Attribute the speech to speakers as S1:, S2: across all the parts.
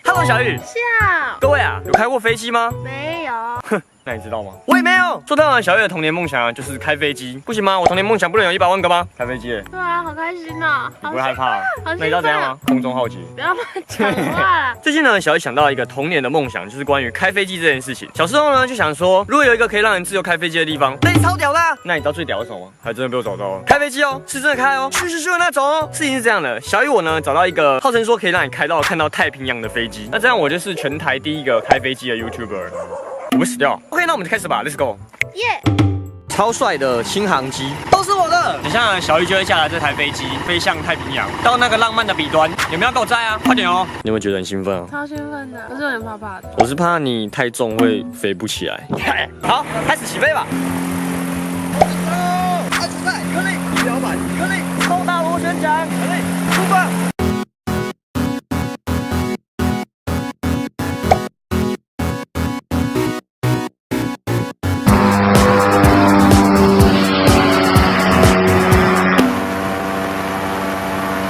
S1: Hello， 小雨。
S2: 笑。
S1: 各位啊，有开过飞机吗？
S2: 没有。
S1: 哼，那你知道吗？我也没有。说到小雨的童年梦想啊，就是开飞机。不行吗？我童年梦想不能有100万个吗？开飞机。
S2: 对啊，好开心哦。
S1: 你不会害怕？
S2: 好
S1: 那你知道怎样吗？空中浩劫。
S2: 不要乱讲话。
S1: 最近呢，小雨想到一个童年的梦想，就是关于开飞机这件事情。小时候呢，就想说，如果有一个可以让人自由开飞机的地方，那超屌啦！那你知道最屌的是什么吗？还真的被我找到了。开飞机哦，是真的开哦，咻的那种哦。事情是这样的，小雨我呢找到一个号称说可以让你看到太平洋的飞机，那这样我就是全台第一个开飞机的 YouTuber。我不死掉。OK， 那我们就开始吧 ，Let's go。
S2: 耶！
S1: 超帅的新航机都是我的。等下小雨就会下来这台飞机，飞向太平洋，到那个浪漫的彼端。有没有要跟我载啊？快点哦！你有没有觉得很兴奋啊？
S2: 超兴奋的，我是有点怕怕的。
S1: 我是怕你太重会飞不起来。好，开始起飞吧。安全带，颗粒，仪表板，颗粒，后大螺旋桨，颗粒，出发。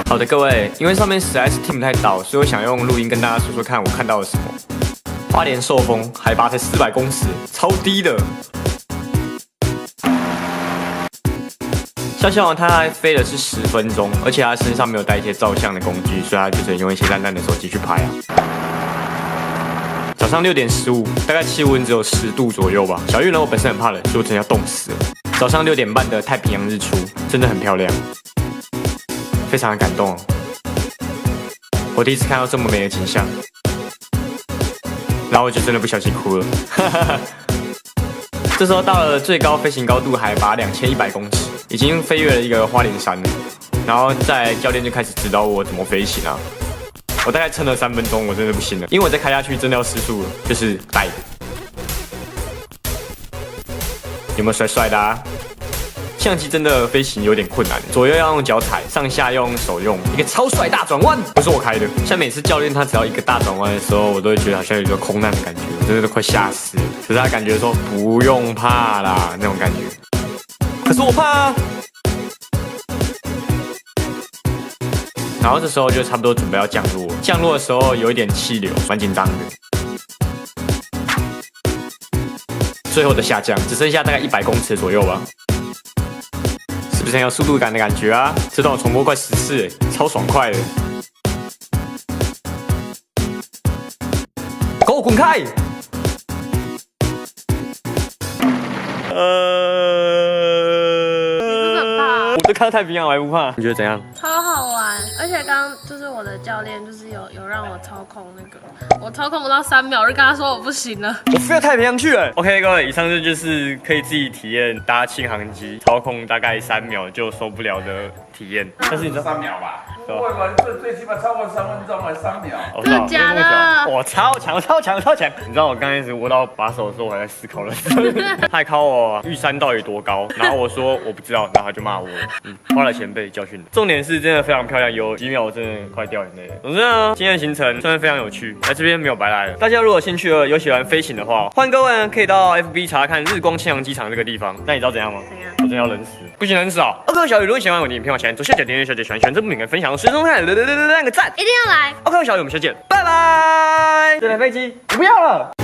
S1: 好的，各位，因为上面实在是听不太到，所以我想用录音跟大家说说看我看到了什么。花莲寿丰海拔才400公尺，超低的。消消王他还飞的是10分钟，而且他身上没有带一些照相的工具，所以他就只能用一些烂烂的手机去拍啊。早上6点15，大概气温只有10度左右吧。小玉呢，我本身很怕冷，所以我真的要冻死了。早上6点半的太平洋日出，真的很漂亮。非常的感动哦，我第一次看到这么美的景象，然后我就真的不小心哭了。这时候到了最高飞行高度海拔2100公尺，已经飞越了一个花莲山了。然后再教练就开始指导我怎么飞行啊。我大概撑了3分钟，我真的不行了，因为我再开下去真的要失速了，就是带。有没有帅帅的啊？相机真的飞行有点困难，左右要用脚踩，上下要用手用，一个超帅大转弯，不是我开的。像每次教练他只要一个大转弯的时候，我都会觉得好像有一个空难的感觉，我真的都快吓死了。可是他感觉说不用怕啦那种感觉，可是我怕啊。然后这时候就差不多准备要降落，降落的时候有一点气流，蛮紧张的。最后的下降只剩下大概100公尺左右吧。是不是很有速度感的感觉啊？这段我重播快10次，超爽快的。给我滚开！我都看到太平洋我还不怕，你觉得怎样？
S2: 超好玩，而且刚刚就是我的教练就是有让我操控那个，我操控不到3秒，我就跟他说我不行了。
S1: 我飞到太平洋去了。OK， 各位，以上这就是可以自己体验搭轻航机，操控大概3秒就受不了的体验。但是你知道
S3: 3秒吧？不会吧？这最起码超过3分钟了，3秒。
S2: 真的假的？
S1: 我超强！你知道我刚开始握到把手的时候，我还在思考了，他还考我玉山到底多高，然后我说我不知道，然后他就骂我，花了钱被教训了。重点是真的非常漂亮，有几秒我真的快掉眼泪了。总之呢，今天的行程真的非常有趣，来这边没有白来了。大家如果有兴趣有喜欢飞行的话，欢迎各位呢可以到 FB 查看日光轻航机场这个地方。那你知道怎样吗？
S2: 怎样？
S1: 我真的要冷死，不行冷死哦。OK， 小雨，如果你喜欢我的影片，往前左下角订阅小姐喜欢这部影片分享，随手看，按个赞。
S2: 一定要来。
S1: OK， 小雨，我们下见，拜拜。这台飞机我不要了。